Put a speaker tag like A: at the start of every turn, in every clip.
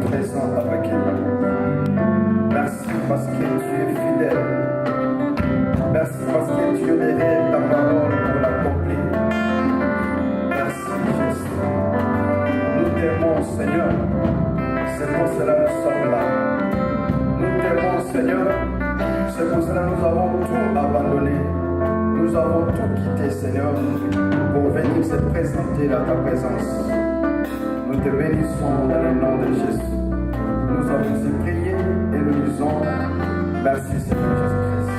A: présent avec elle. Merci parce que tu es fidèle. Merci parce que tu es derrière ta parole pour l'accomplir. Merci Jésus. Nous t'aimons Seigneur. C'est pour cela que nous sommes là. Nous t'aimons Seigneur. C'est pour cela que nous avons tout abandonné. Nous avons tout quitté Seigneur pour venir se présenter à ta présence. Nous te bénissons dans le nom de Jésus. Nous avons aussi prié et nous disons merci Seigneur Jésus-Christ.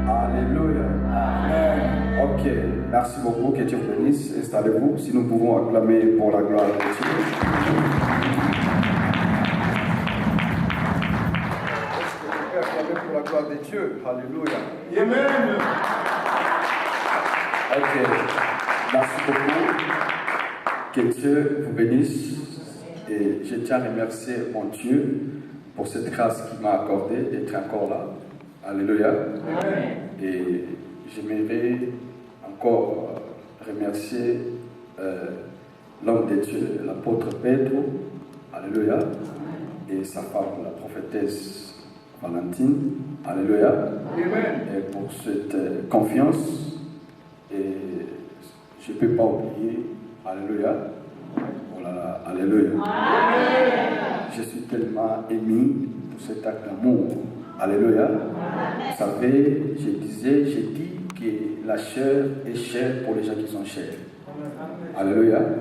A: Alléluia. Amen. Ok, merci beaucoup, que Dieu vous bénisse. Installez-vous si nous pouvons acclamer pour la gloire de Dieu. Acclamer pour la gloire de Dieu. Alléluia. Amen. Ok, merci beaucoup. Que Dieu vous bénisse. Et je tiens à remercier mon Dieu pour cette grâce qu'il m'a accordée d'être encore là. Alléluia. Amen. Et j'aimerais encore remercier l'homme de Dieu, l'apôtre Pedro. Alléluia. Et sa femme, la prophétesse Valentine. Alléluia. Amen. Et pour cette confiance. Et je ne peux pas oublier. Alléluia. Oh là là, alléluia. Amen. Je suis tellement ému pour cet acte d'amour. Alléluia. Amen. Vous savez, j'ai dit que la chair est chère pour les gens qui sont chers. Amen. Alléluia. Amen.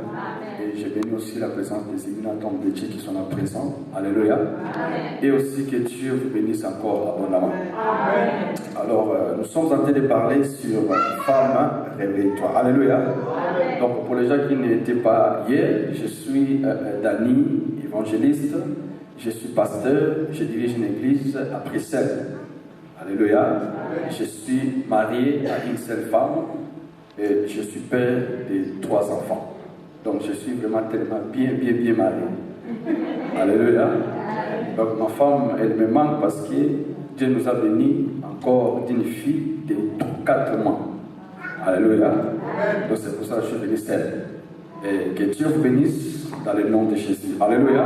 A: Et j'ai béni aussi la présence des éminents hommes de Dieu qui sont là présents. Alléluia. Amen. Et aussi que Dieu vous bénisse encore abondamment. Amen. Alors, nous sommes en train de parler sur Femme, réveille-toi. Alléluia. Amen. Donc, pour les gens qui n'étaient pas hier, je suis Dani, évangéliste. Je suis pasteur. Je dirige une église à Bruxelles. Alléluia. Amen. Je suis marié à une seule femme. Et je suis père de 3 enfants. Donc je suis vraiment tellement bien marié. Alléluia. Donc ma femme, elle me manque parce que Dieu nous a bénis encore d'une fille de 4 mois. Alléluia. Donc c'est pour ça que je suis venu seul. Et que Dieu vous bénisse dans le nom de Jésus. Alléluia.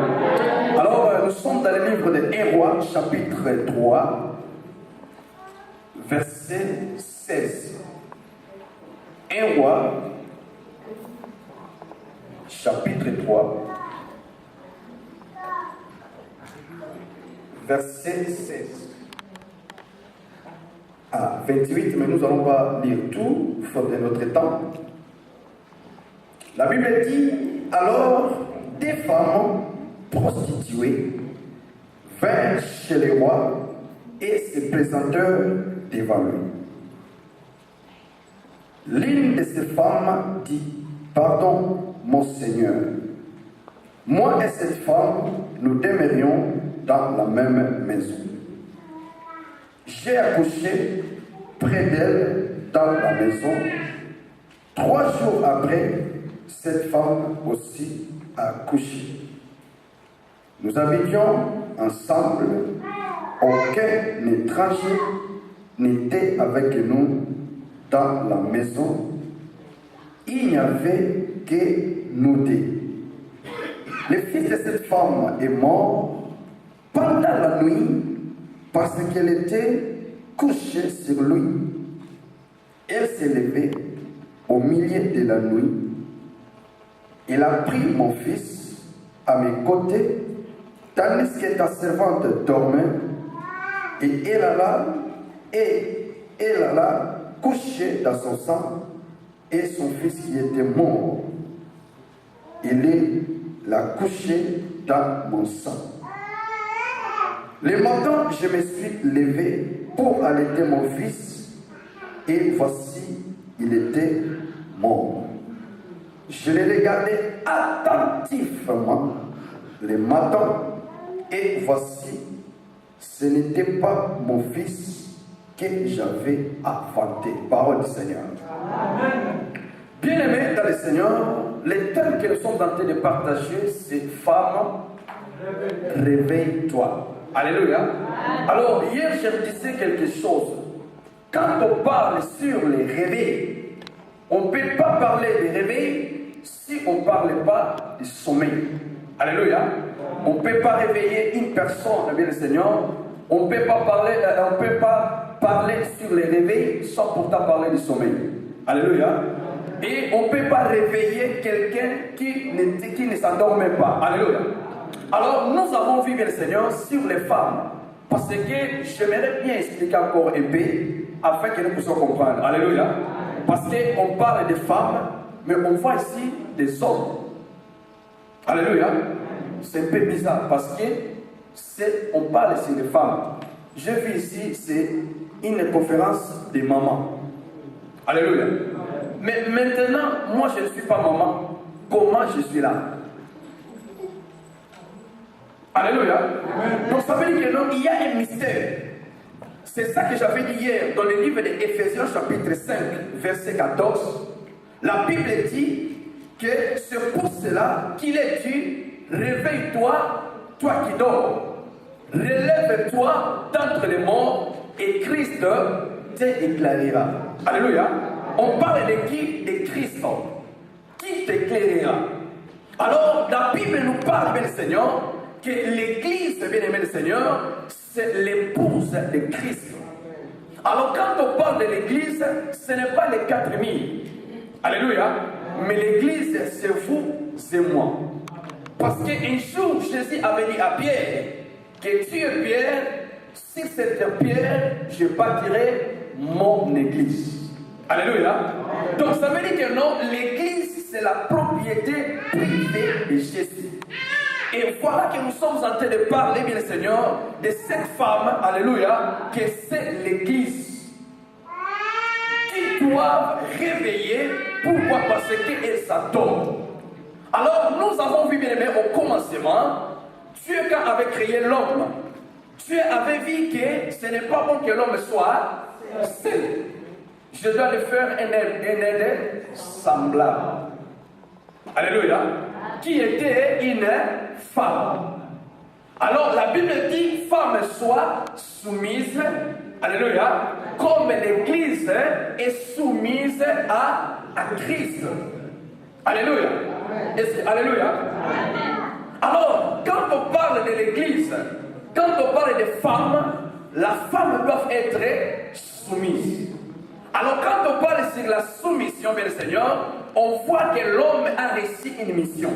A: Alors nous sommes dans le livre de 1 Roi, chapitre 3, verset 16. 1 Roi, chapitre 3, verset 16 à 28, mais nous n'allons pas lire tout, faute de notre temps. La Bible dit, alors des femmes prostituées vinrent chez les rois et se présentèrent devant lui. L'une de ces femmes dit, pardon, mon Seigneur, moi et cette femme, nous demeurions dans la même maison. J'ai accouché près d'elle dans la maison. 3 jours après, cette femme aussi a accouché. Nous habitions ensemble, aucun étranger n'était avec nous dans la maison. Il n'y avait que nous deux. Le fils de cette femme est mort pendant la nuit parce qu'elle était couchée sur lui. Elle s'est levée au milieu de la nuit. Elle a pris mon fils à mes côtés tandis que ta servante dormait et elle alla coucher dans son sang et son fils qui était mort. Il l'a couché dans mon sang. Le matin, je me suis levé pour allaiter mon fils et voici, il était mort. Je l'ai regardé attentivement le matin et voici, ce n'était pas mon fils que j'avais enfanté. Parole du Seigneur. Amen. Bien-aimés dans le Seigneur, le thème que nous sommes en train de partager, c'est femme, réveille-toi. Alléluia. Amen. Alors, hier, je disais quelque chose. Quand on parle sur les réveils, on ne peut pas parler des réveils si on ne parle pas du sommeil. Alléluia. On ne peut pas réveiller une personne, bien le Seigneur. On ne peut pas parler sur les réveils sans pourtant parler du sommeil. Alléluia. Et on ne peut pas réveiller quelqu'un qui ne s'endort même pas. Alléluia. Alors, nous avons vu, bien le Seigneur, sur les femmes. Parce que j'aimerais bien expliquer encore un peu, afin que nous puissions comprendre. Alléluia. Parce qu'on parle des femmes, mais on voit ici des hommes. Alléluia. C'est un peu bizarre, parce que on parle ici des femmes. Je vis ici, c'est une conférence des mamans. Alléluia. Mais maintenant, moi je ne suis pas maman. Comment je suis là? Alléluia. Donc ça veut dire que non, il y a un mystère. C'est ça que j'avais dit hier dans le livre d'Éphésiens chapitre 5, verset 14. La Bible dit que c'est pour cela qu'il est dit, réveille-toi, toi qui dors. Relève-toi d'entre les morts et Christ t'éclairera. Alléluia. On parle de qui? De Christ. Qui t'éclairera? Alors, la Bible nous parle, bien le Seigneur, que l'Église, bien aimé le Seigneur, c'est l'épouse de Christ. Alors, quand on parle de l'Église, ce n'est pas les 4000. Alléluia. Mais l'Église, c'est vous et moi. Parce qu'un jour, Jésus avait dit à Pierre, que tu es Pierre, sur cette pierre, je bâtirai mon Église. Alléluia. Donc ça veut dire que non, l'Église, c'est la propriété privée de Jésus. Et voilà que nous sommes en train de parler, bien le Seigneur, de cette femme, alléluia, que c'est l'Église. Qui doivent réveiller, pourquoi? Parce qu'elle s'adore. Alors, nous avons vu, bien aimé, au commencement, Dieu, quand avait créé l'homme, Dieu avait vu que ce n'est pas bon que l'homme soit seul. Je dois lui faire un aide semblable. Alléluia. Qui était une femme. Alors, la Bible dit, femme soit soumise, alléluia, comme l'Église est soumise à Christ. Alléluia. Alléluia. Alors, quand on parle de l'Église, quand on parle des femmes, la femme doit être soumise. Alors, quand on parle sur la soumission, bien le Seigneur, on voit que l'homme a reçu une mission.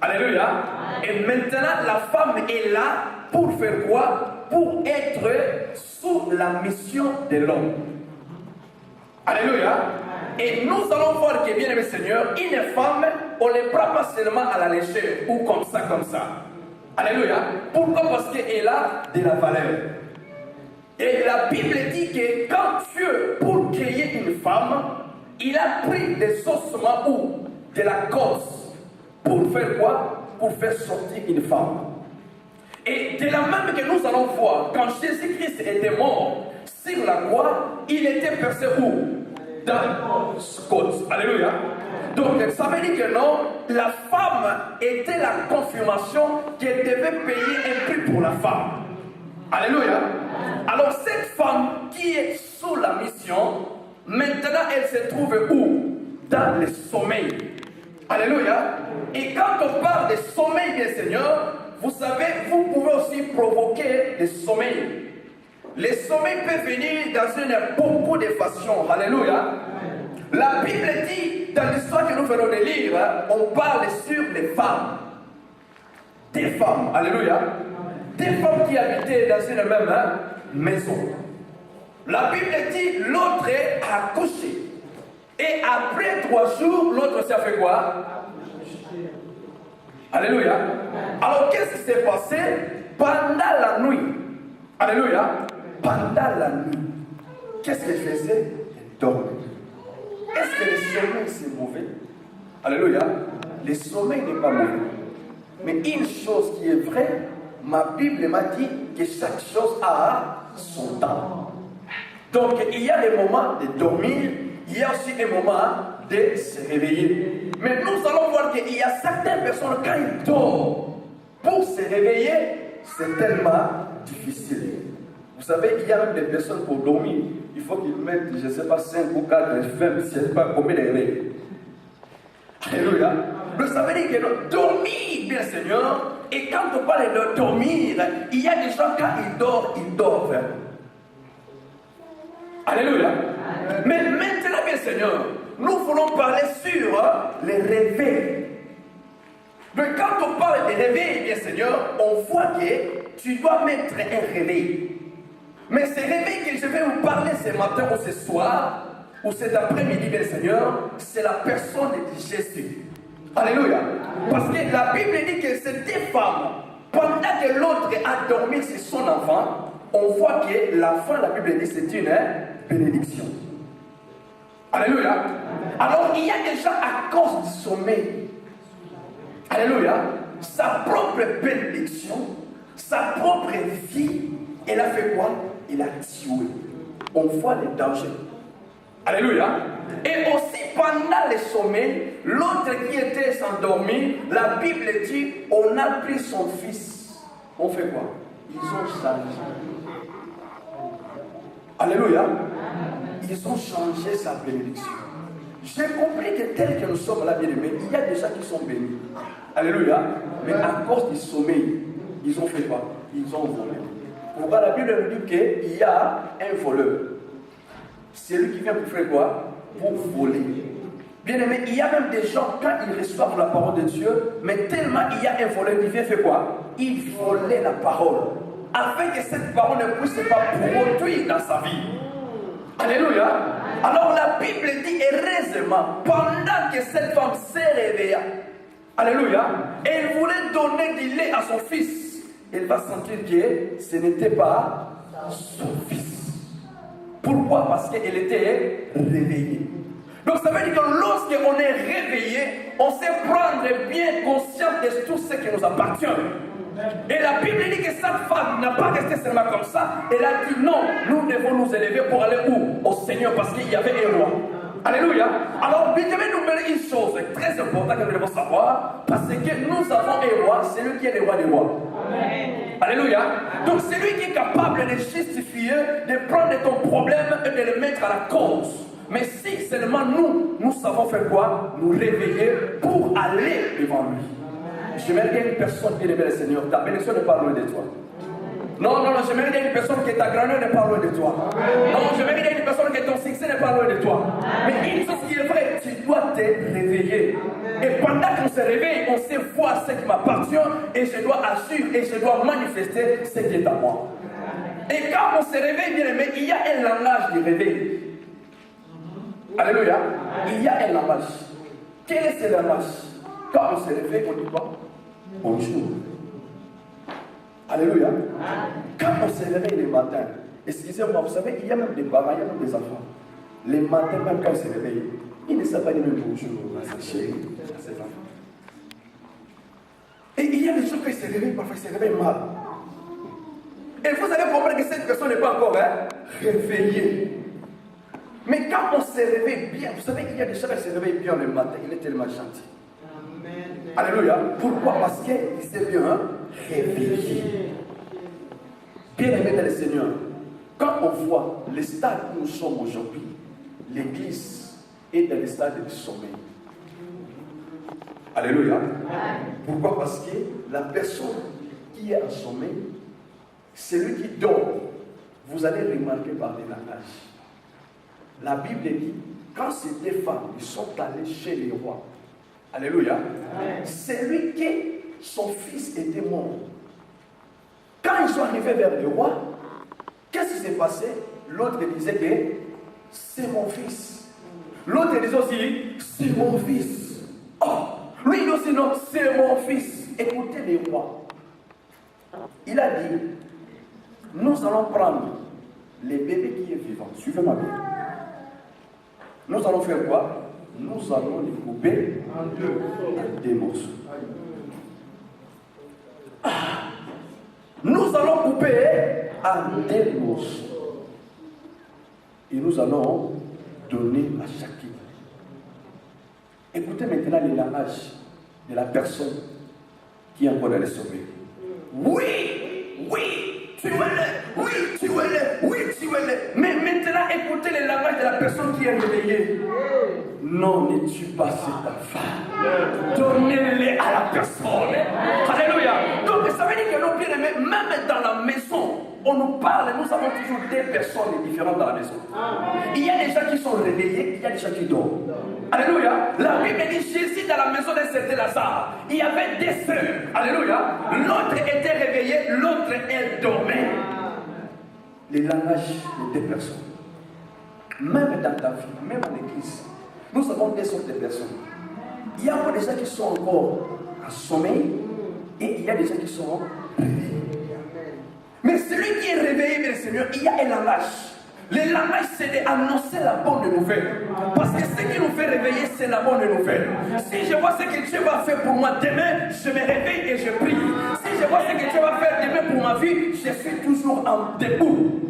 A: Alléluia. Et maintenant, la femme est là pour faire quoi? Pour être sous la mission de l'homme. Alléluia. Et nous allons voir que, bien aimé Seigneur, une femme, on ne les prend pas seulement à la légère ou comme ça, comme ça. Alléluia. Pourquoi? Parce qu'elle a de la valeur. Et la Bible dit que quand Dieu, pour créer une femme, il a pris des ossements ou de la cause. Pour faire quoi? Pour faire sortir une femme. Et de la même que nous allons voir, quand Jésus-Christ était mort sur la croix, il était percé où? Dans le côte. Alléluia. Donc ça veut dire que non, la femme était la confirmation qu'elle devait payer un prix pour la femme. Alléluia. Alors cette femme qui est sous la mission, maintenant elle se trouve où? Dans le sommeil. Alléluia. Et quand on parle de sommeil, bien Seigneur, vous savez, vous pouvez aussi provoquer le sommeil. Le sommeil peut venir dans beaucoup de façons. Alléluia. La Bible dit, dans l'histoire que nous venons de lire, on parle sur les femmes. Des femmes. Alléluia. Des femmes qui habitaient dans une même maison. La Bible dit, l'autre a accouché. Et après 3 jours, l'autre s'est fait quoi? Alléluia. Alors qu'est-ce qui s'est passé pendant la nuit? Alléluia. Pendant la nuit, qu'est-ce qu'elle faisait? Elle dormait. Est-ce que le sommeil c'est mauvais? Alléluia. Le sommeil n'est pas mauvais. Mais une chose qui est vraie, ma Bible m'a dit que chaque chose a son temps. Donc il y a des moments de dormir, il y a aussi des moments de se réveiller. Mais nous allons voir qu'il y a certaines personnes, quand ils dorment, pour se réveiller, c'est tellement difficile. Vous savez, il y a même des personnes pour dormir, il faut qu'ils mettent, je ne sais pas, 5 ou 4, 20, je ne sais pas combien de réveils. Alléluia. Donc ça veut dire que dormir, bien Seigneur, et quand on parle de dormir, il y a des gens, quand ils dorment. Alléluia. Mais maintenant, bien Seigneur, nous voulons parler sur les réveils. Donc quand on parle des réveils, bien Seigneur, on voit que tu dois mettre un réveil. Mais ces réveils que je vais vous parler ce matin ou ce soir, ou cet après-midi, bien Seigneur, c'est la personne de Jésus. Alléluia. Parce que la Bible dit que ces deux femmes, pendant que l'autre a dormi sur son enfant, on voit que la fin, la Bible dit, c'est une bénédiction. Alléluia. Alors il y a déjà à cause du sommeil, alléluia, sa propre bénédiction, sa propre vie, elle a fait quoi? Il a tué. On voit les dangers. Alléluia. Et aussi pendant le sommeil, l'autre qui était endormi, la Bible dit, on a pris son fils. On fait quoi? Ils ont changé. Alléluia. Ils ont changé sa bénédiction. J'ai compris que tel que nous sommes là, bien aimés, il y a des gens qui sont bénis. Alléluia. Mais à cause du sommeil, ils ont fait quoi? Ils ont volé. Pourquoi la Bible nous dit qu'il y a un voleur? C'est lui qui vient pour faire quoi? Pour voler. Bien aimé, il y a même des gens, quand ils reçoivent la parole de Dieu, mais tellement il y a un voleur qui vient faire quoi? Il volait la parole. Afin que cette parole ne puisse pas produire dans sa vie. Alléluia. Alors la Bible dit heureusement, pendant que cette femme s'est réveillée, alléluia, elle voulait donner du lait à son fils. Elle va sentir que ce n'était pas son fils. Pourquoi? Parce qu'elle était réveillée. Donc ça veut dire que lorsqu'on est réveillé, on sait prendre bien conscience de tout ce qui nous appartient. Et la Bible dit que cette femme n'a pas resté seulement comme ça. Elle a dit non, nous devons nous élever pour aller où? Au Seigneur, parce qu'il y avait un roi. Alléluia. Alors, je vais nous donner une chose très importante que nous devons savoir, parce que nous avons un roi, c'est lui qui est le roi des rois. Amen. Alléluia. Donc, c'est lui qui est capable de justifier, de prendre ton problème et de le mettre à la cause. Mais si seulement nous savons faire quoi? Nous réveiller pour aller devant lui. J'aimerais dire une personne qui aime le Seigneur, ta bénédiction n'est pas loin de toi. Non, j'aimerais dire une personne que ta grandeur n'est pas loin de toi. Non, j'aimerais dire une personne que ton succès n'est pas loin de toi. Mais une chose qui est vraie, tu dois te réveiller. Et pendant qu'on se réveille, on sait voir ce qui m'appartient et je dois agir et je dois manifester ce qui est à moi. Et quand on se réveille, bien aimé, il y a un langage du réveil. Alléluia. Il y a un langage. Quel est ce langage? Quand on se réveille, on dit quoi? Bonjour. Alléluia. Quand on se réveille le matin, excusez-moi, vous savez, il y a même des parents, il y a même des enfants. Les matins, même quand ils se réveillent, ils ne savent pas dire même bonjour à ses chéris, à ses enfants. Et il y a des gens qui se réveillent, parfois ils se réveillent mal. Et vous allez comprendre que cette personne n'est pas encore réveillée. Mais quand on se réveille bien, vous savez, il y a des gens qui se réveillent bien le matin, il est tellement gentil. Alléluia. Pourquoi? Parce qu'il s'est bien réveillé. Bien aimé dans le Seigneur, quand on voit le stade où nous sommes aujourd'hui, l'église est dans le stade du sommeil. Alléluia. Pourquoi? Parce que la personne qui est en sommeil, celui qui dort, vous allez remarquer par des langages. La Bible dit, quand ces deux femmes ils sont allées chez les rois, alléluia, c'est lui qui, son fils était mort. Quand ils sont arrivés vers le roi, qu'est-ce qui s'est passé? L'autre disait que c'est mon fils. L'autre disait aussi, c'est mon fils. Oh, lui il aussi non, c'est mon fils. Écoutez les rois. Il a dit, nous allons prendre le bébé qui est vivant. Suivez-moi bien. Nous allons faire quoi? Nous allons les couper en deux morceaux. Nous allons couper en deux morceaux. Et nous allons donner à chacun. Écoutez maintenant les langages de la personne qui est encore dans le sommeil. Oui, tu es là, oui, tu es là, oui, tu es là. Mais maintenant, écoutez le langage de la personne qui est réveillée. Non, ne tue pas cette femme. Donnez-les à la personne. Alléluia. Donc, ça veut dire que nos bien-aimés, même dans la maison, on nous parle, nous avons toujours des personnes différentes dans la maison. Il y a des gens qui sont réveillés, il y a des gens qui dorment. Alléluia. La Bible dit Jésus dans la maison d'un certain Lazare. Il y avait des sœurs. Alléluia. L'autre était réveillé, l'autre elle dormait. Les langages de deux personnes. Même dans ta vie, même en église, nous avons des sortes de personnes. Il y a des gens qui sont encore en sommeil et il y a des gens qui sont réveillés. Mais celui qui est réveillé, bien Seigneur, il y a un langage. Le langage, c'est d'annoncer la bonne nouvelle. Parce que ce qui nous fait réveiller, c'est la bonne nouvelle. Si je vois ce que Dieu va faire pour moi demain, je me réveille et je prie. Si je vois ce que Dieu va faire demain pour ma vie, je suis toujours en debout.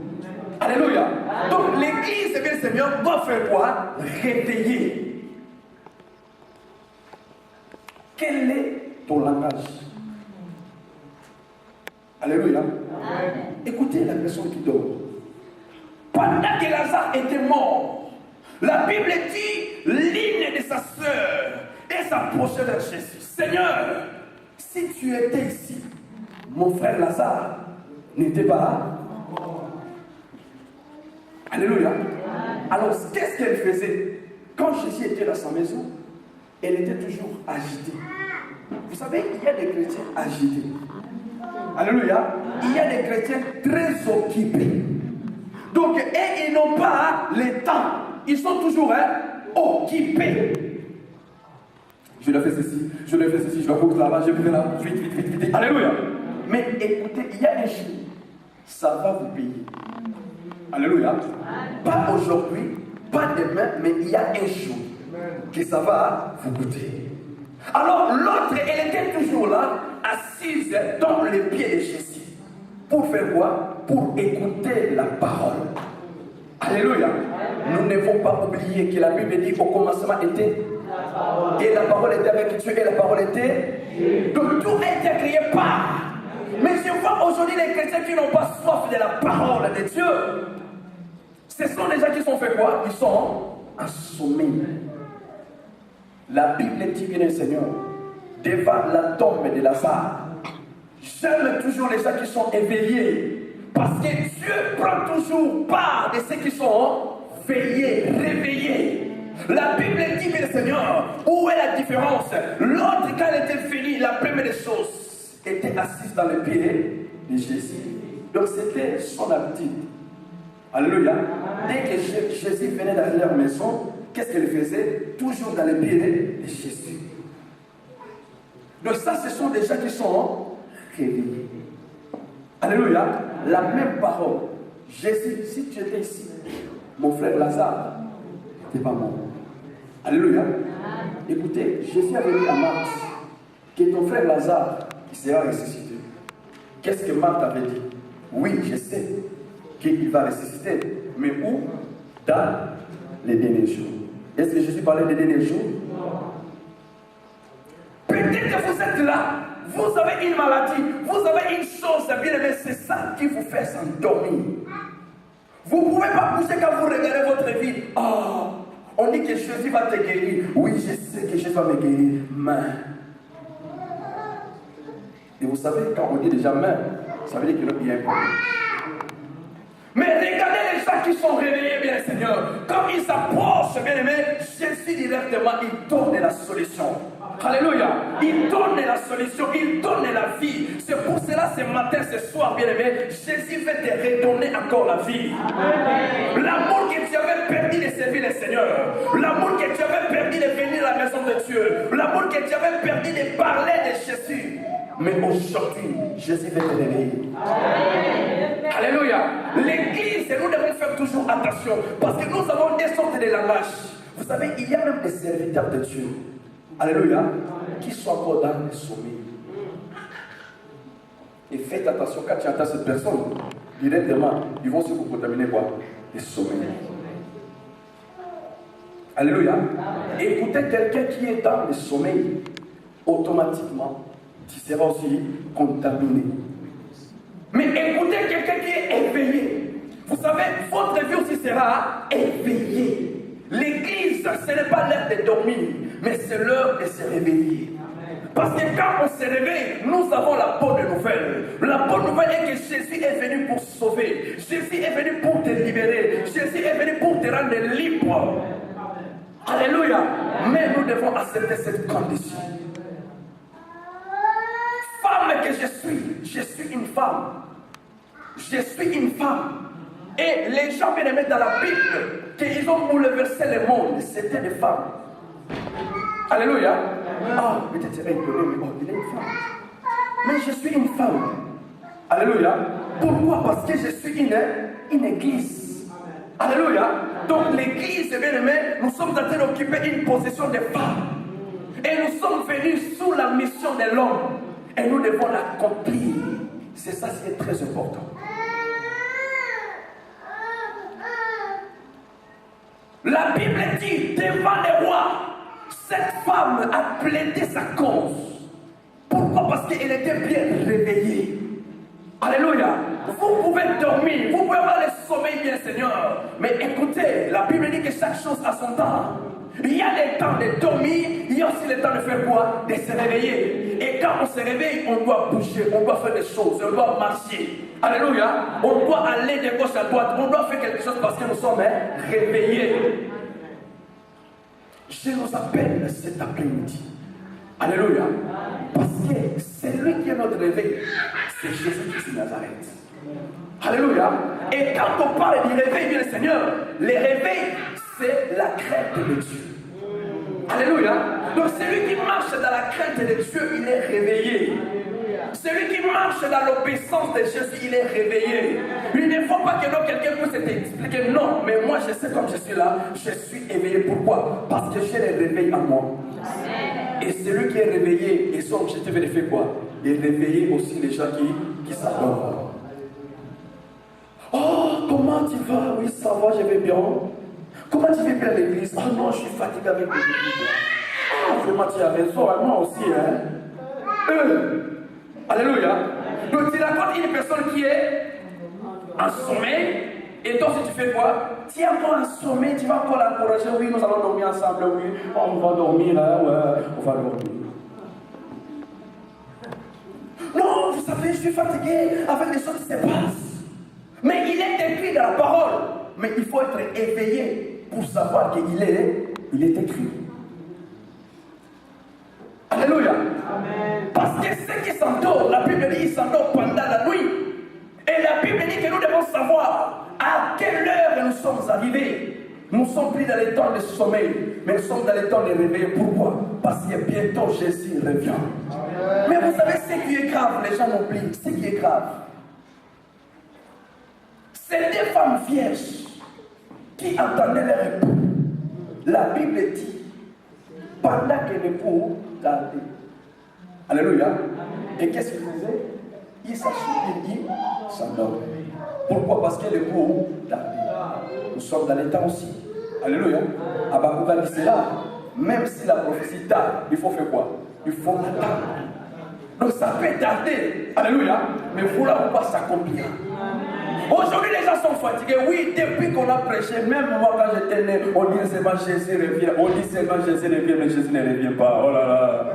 A: Alléluia. Donc l'église, bien Seigneur, doit faire quoi? Réveiller. Quel est ton langage? Alléluia. Écoutez la personne qui dort. Pendant que Lazare était mort, la Bible dit, l'une de sa sœur et s'approchait de Jésus. Seigneur, si tu étais ici, mon frère Lazare n'était pas là. Alléluia. Alors, qu'est-ce qu'elle faisait? Quand Jésus était dans sa maison, elle était toujours agitée. Vous savez, il y a des chrétiens agités. Alléluia. Il y a des chrétiens très occupés. Donc, ils n'ont pas le temps. Ils sont toujours occupés. Je le fais ceci, je le fais ceci, je vais là-bas, je vais là, vite, vite, vite, vite. Alléluia. Mais écoutez, il y a un jour, ça va vous payer. Alléluia. Pas aujourd'hui, pas demain, mais il y a un jour que ça va vous coûter. Alors, l'autre, elle était toujours là, assise dans les pieds de Jésus. Pour faire quoi? Pour écouter la parole. Alléluia. Nous ne devons pas oublier que la Bible dit qu'au commencement était la parole. Et la parole était avec Dieu et la parole était Dieu. Donc tout a été créé par. Mais je vois aujourd'hui les chrétiens qui n'ont pas soif de la parole de Dieu. Ce sont les gens qui sont fait quoi? Ils sont en sommeil. La Bible dit bien, Seigneur, devant la tombe de Lazare, j'aime toujours les gens qui sont éveillés. Parce que Dieu prend toujours part de ceux qui sont veillés, réveillés. La Bible dit, bien Seigneur, où est la différence? L'autre, quand elle était finie, la première des choses, était assise dans les pieds de Jésus. Donc c'était son habitude. Alléluia. Dès que Jésus venait dans leur maison, qu'est-ce qu'elle faisait? Toujours dans les pieds de Jésus. Donc ça, ce sont des gens qui sont réveillés. Alléluia. La même parole. Jésus, si tu étais ici, mon frère Lazare n'était pas mort. Alléluia. Écoutez, Jésus avait dit à Marthe que ton frère Lazare il sera ressuscité. Qu'est-ce que Marthe avait dit? Oui, je sais qu'il va ressusciter. Mais où? Dans les derniers jours. Est-ce que Jésus parlait des derniers jours? Non. Peut-être que vous êtes là. Vous avez une maladie, vous avez une chose, bien aimé, c'est ça qui vous fait s'endormir. Vous ne pouvez pas bouger quand vous regardez votre vie. Oh, on dit que Jésus va te guérir. Oui, je sais que Jésus va me guérir. Mais. Et vous savez, quand on dit déjà mais, ça veut dire qu'il y a un problème. Mais regardez les gens qui sont réveillés, bien Seigneur. Quand ils s'approchent, bien aimé, Jésus directement, il donne la solution. Alléluia. Il donne la solution, il donne la vie. C'est pour cela ce matin, ce soir, bien aimé, Jésus veut te redonner encore la vie. L'amour que tu avais perdu de servir le Seigneur, l'amour que tu avais perdu de venir à la maison de Dieu, l'amour que tu avais perdu de parler de Jésus. Mais aujourd'hui, Jésus veut te réveiller. Alléluia. L'église, nous devons faire toujours attention parce que nous avons des sortes de langages. Vous savez, il y a même des serviteurs de Dieu. Alléluia. Qui sont encore dans le sommeil. Et faites attention quand tu entends cette personne, directement, ils vont se vous contaminer quoi? Le sommeil. Alléluia. Écoutez quelqu'un qui est dans le sommeil, automatiquement, tu seras aussi contaminé. Mais écoutez quelqu'un qui est éveillé. Vous savez, votre vie aussi sera éveillée. L'église, ce n'est pas l'heure de dormir, mais c'est l'heure de se réveiller. Parce que quand on se réveille, nous avons la bonne nouvelle. La bonne nouvelle est que Jésus est venu pour sauver. Jésus est venu pour te libérer. Jésus est venu pour te rendre libre. Alléluia. Mais nous devons accepter cette condition. Femme que je suis une femme. Je suis une femme. Et les gens bien aimés dans la Bible, qu'ils ont bouleversé le monde, c'était des femmes. Alléluia. Ah, peut-être c'est étonné, mais oh, il est une femme. Mais je suis une femme. Alléluia. Pourquoi? Parce que je suis une église. Alléluia. Donc l'église, bien aimé, nous sommes en train d'occuper une position de femme. Et nous sommes venus sous la mission de l'homme. Et nous devons l'accomplir. C'est ça qui est très important. La Bible dit, devant les rois, cette femme a plaidé sa cause. Pourquoi? Parce qu'elle était bien réveillée. Alléluia. Vous pouvez dormir, vous pouvez avoir le sommeil bien Seigneur. Mais écoutez, la Bible dit que chaque chose a son temps. Il y a le temps de dormir, il y a aussi le temps de faire quoi? De se réveiller. Et quand on se réveille, on doit bouger, on doit faire des choses, on doit marcher. Alléluia. On doit aller de gauche à droite, on doit faire quelque chose parce que nous sommes réveillés. Je nous appelle cet après-midi. Alléluia. Parce que celui qui est notre réveil, c'est Jésus-Christ de Nazareth. Alléluia. Et quand on parle du réveil, bien Seigneur, le réveil, c'est la crainte de Dieu. Alléluia. Donc celui qui marche dans la crainte de Dieu, il est réveillé. Celui qui marche dans l'obéissance de Jésus, il est réveillé. Il ne faut pas que quelqu'un puisse t'expliquer. Non, mais moi je sais comme je suis là, je suis éveillé. Pourquoi? Parce que j'ai le réveil en moi. Et celui qui est réveillé, et son objectif est de faire quoi? De réveiller aussi les gens qui s'adorent. Oh, comment tu vas? Oui, ça va, je vais bien. Comment tu vas bien à l'église? Oh non, je suis fatigué avec l'église. Oh, vraiment, tu as raison, moi aussi, hein. Alléluia. Donc tu rencontres une personne qui est en sommeil, et toi si tu fais quoi? Tu es encore en sommeil, tu vas encore l'encourager. Oui, nous allons dormir ensemble, oui. Oh, on va dormir, hein, ouais, on va dormir. Non, vous savez, je suis fatigué avec les choses qui se passent. Mais il est écrit dans la parole. Mais il faut être éveillé pour savoir qu'il est écrit. Alléluia. Amen. Parce que ceux qui s'endorment, la Bible dit qu'ils s'endorment pendant la nuit. Et la Bible dit que nous devons savoir à quelle heure nous sommes arrivés. Nous ne sommes plus dans les temps de sommeil, mais nous sommes dans les temps de réveil. Pourquoi? Parce que bientôt Jésus revient. Amen. Mais vous savez ce qui est grave, les gens m'oublient. Ce qui est grave, c'est des femmes vierges qui entendaient leur époux. La Bible dit, pendant que l'époux tardait. Alléluia. Et qu'est-ce qu'il faisait? Il s'assourit, il s'endort. Pourquoi? Parce que l'époux tardait. Nous sommes dans les temps aussi. Alléluia. Habakkuk a dit cela. Même si la prophétie tarde, il faut faire quoi? Il faut attendre. Donc ça peut tarder. Alléluia. Mais vouloir ou pas s'accomplir. Aujourd'hui, les gens sont fatigués. Oui, depuis qu'on a prêché, même moi quand j'étais né, on dit seulement Jésus revient. On dit seulement Jésus revient, mais Jésus ne revient pas. Oh là là.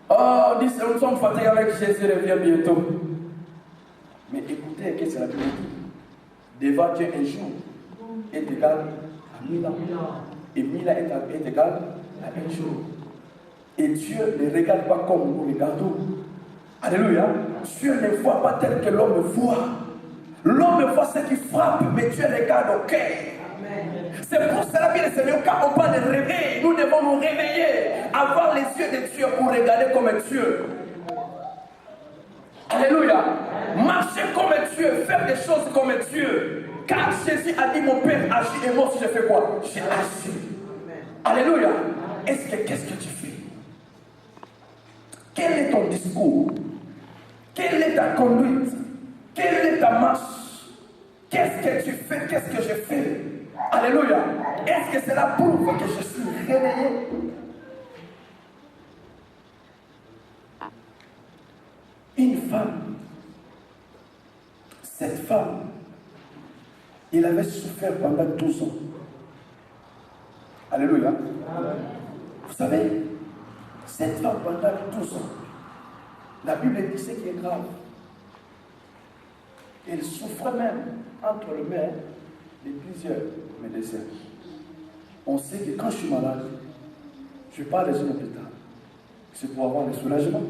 A: Oh, on dit nous sommes fatigués avec Jésus revient bientôt. Mais écoutez, qu'est-ce que la Bible dit? Devant Dieu, un jour est égal à 1000 ans. Et 1000 ans est égal à un jour. Et Dieu ne regarde pas comme nous regardons. Alléluia. Dieu ne voit pas tel que l'homme voit. L'homme voit ce qui frappe, mais Dieu regarde au cœur. C'est pour cela, bien Seigneur, quand on parle de réveil, nous devons nous réveiller, avoir les yeux de Dieu pour regarder comme Dieu. Alléluia. Marcher comme Dieu, faire des choses comme Dieu. Car Jésus a dit, mon Père agit, et moi aussi je fais quoi? J'ai agi. Alléluia. Qu'est-ce que tu fais? Quel est ton discours? Quelle est ta conduite? Quelle est ta marche? Qu'est-ce que tu fais? Qu'est-ce que je fais? Alléluia. Est-ce que cela prouve que je suis réveillé? Une femme Cette femme, il avait souffert pendant 12 ans. Alléluia. Vous savez, cette femme pendant 12 ans, la Bible dit ce qui est grave. Elle souffrait même entre les mains de plusieurs médecins. On sait que quand je suis malade, je ne vais pas dans un hôpital. C'est pour avoir des soulagements.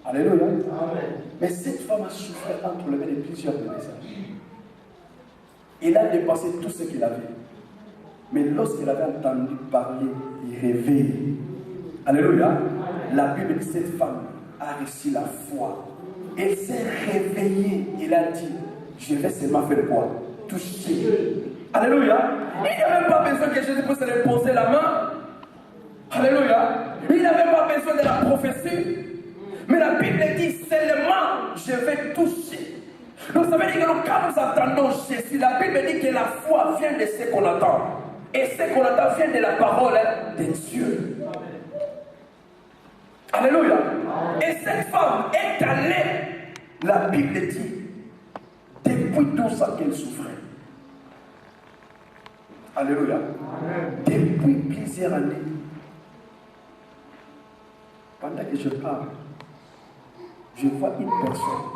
A: Alléluia. Amen. Mais cette femme a souffert entre les mains de plusieurs médecins. Il a dépassé tout ce qu'il avait. Mais lorsqu'il avait entendu parler, il rêvait. Alléluia. Amen. La Bible dit que cette femme a reçu la foi. Elle s'est réveillée. Il a dit, je vais seulement faire quoi? Toucher. Alléluia. Il n'y avait pas besoin que Jésus puisse lui poser la main. Alléluia. Il n'avait pas besoin de la prophétie. Mais la Bible dit seulement je vais toucher. Donc ça veut dire que quand nous attendons Jésus, la Bible dit que la foi vient de ce qu'on attend. Et ce qu'on attend vient de la parole de Dieu. Alléluia. Et cette femme est allée, la Bible dit, depuis 12 ans qu'elle souffrait. Alléluia. Depuis plusieurs années. Pendant que je parle, je vois une personne.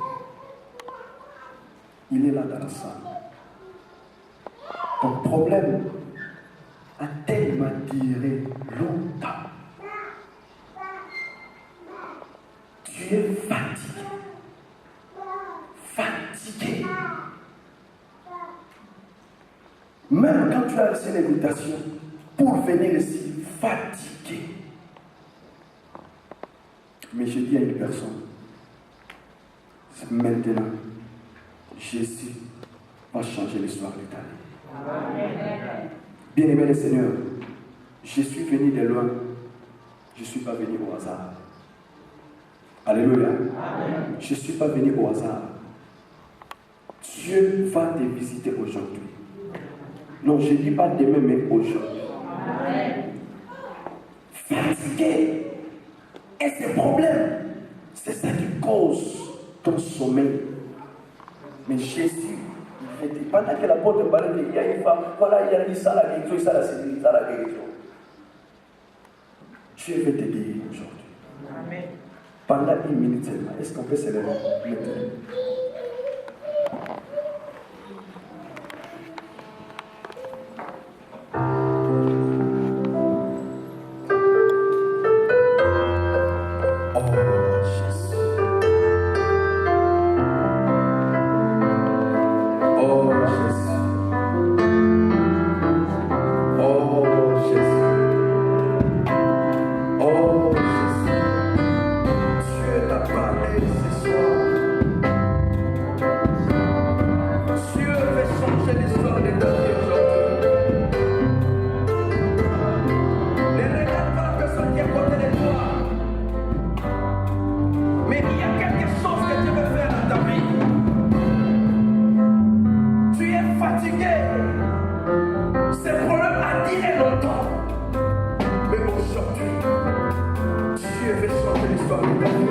A: Il est là dans la salle. Ton problème a tellement duré longtemps. Tu es fatigué. Fatigué. Même quand tu as reçu l'invitation pour venir ici, fatigué. Mais je dis à une personne, maintenant, Jésus va changer l'histoire de ta vie. Bien-aimé le Seigneur, je suis venu de loin, je ne suis pas venu au hasard. Alléluia. Amen. Je ne suis pas venu au hasard. Dieu va te visiter aujourd'hui. Non, je ne dis pas demain, mais aujourd'hui. Fatigué. Et ces problèmes, c'est ça qui cause ton sommeil. Mais Jésus, il fait, pendant que l'apôtre parlait, il y a une femme, voilà, il y a dit ça, la guérison, ça, la sécurité, ça, la guérison. Dieu veut te guérir aujourd'hui. Amen. Pendant 1 minute seulement, est-ce qu'on peut se lever maintenant? Dieu veut changer l'histoire de ta vie.